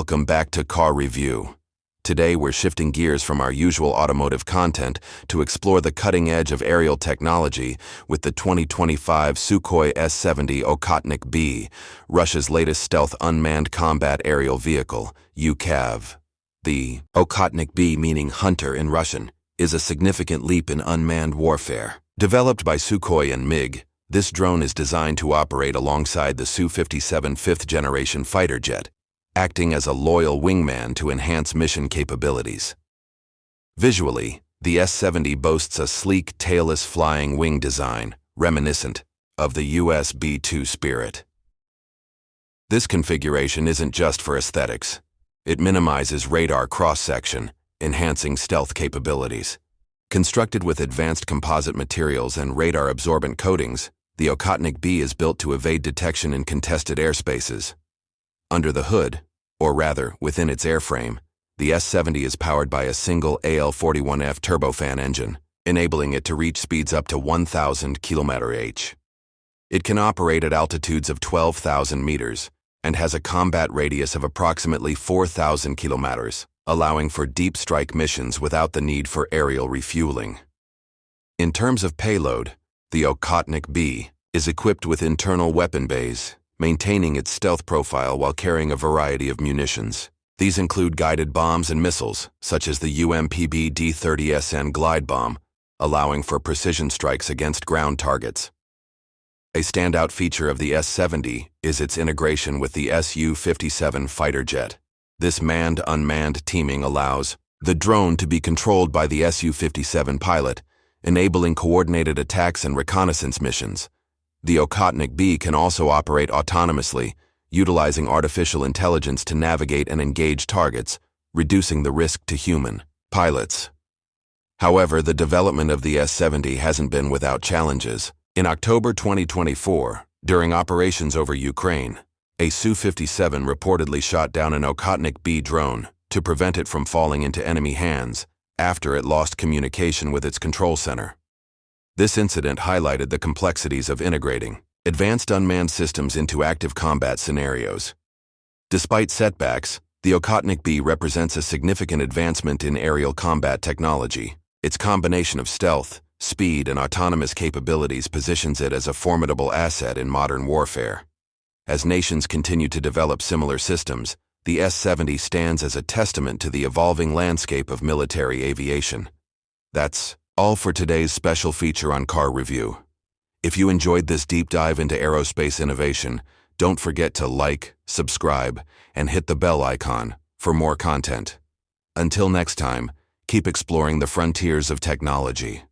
Welcome back to Car Review. Today we're shifting gears from our usual automotive content to explore the cutting edge of aerial technology with the 2025 Sukhoi S-70 Okhotnik-B, Russia's latest stealth unmanned combat aerial vehicle, UCAV. The Okhotnik-B, meaning hunter in Russian, is a significant leap in unmanned warfare. Developed by Sukhoi and MiG, this drone is designed to operate alongside the Su-57 fifth-generation fighter jet, acting as a loyal wingman to enhance mission capabilities. Visually, the S-70 boasts a sleek, tailless flying wing design, reminiscent of the US B-2 Spirit. This configuration isn't just for aesthetics. It minimizes radar cross-section, enhancing stealth capabilities. Constructed with advanced composite materials and radar-absorbent coatings, the Okhotnik-B is built to evade detection in contested airspaces. Under the hood, or rather within its airframe, the S-70 is powered by a single AL-41F turbofan engine, enabling it to reach speeds up to 1,000 km/h. It can operate at altitudes of 12,000 meters and has a combat radius of approximately 4,000 kilometers, allowing for deep strike missions without the need for aerial refueling. In terms of payload, the Okhotnik-B is equipped with internal weapon bays, maintaining its stealth profile while carrying a variety of munitions. These include guided bombs and missiles, such as the UMPB D-30SN glide bomb, allowing for precision strikes against ground targets. A standout feature of the S-70 is its integration with the Su-57 fighter jet. This manned-unmanned teaming allows the drone to be controlled by the Su-57 pilot, enabling coordinated attacks and reconnaissance missions. The Okhotnik-B can also operate autonomously, utilizing artificial intelligence to navigate and engage targets, reducing the risk to human pilots. However, the development of the S-70 hasn't been without challenges. In October 2024, during operations over Ukraine, a Su-57 reportedly shot down an Okhotnik-B drone to prevent it from falling into enemy hands after it lost communication with its control center. This incident highlighted the complexities of integrating advanced unmanned systems into active combat scenarios. Despite setbacks, the Okhotnik-B represents a significant advancement in aerial combat technology. Its combination of stealth, speed, and autonomous capabilities positions it as a formidable asset in modern warfare. As nations continue to develop similar systems, the S-70 stands as a testament to the evolving landscape of military aviation. That's all for today's special feature on Car Review. If you enjoyed this deep dive into aerospace innovation, don't forget to like, subscribe, and hit the bell icon for more content. Until next time, keep exploring the frontiers of technology.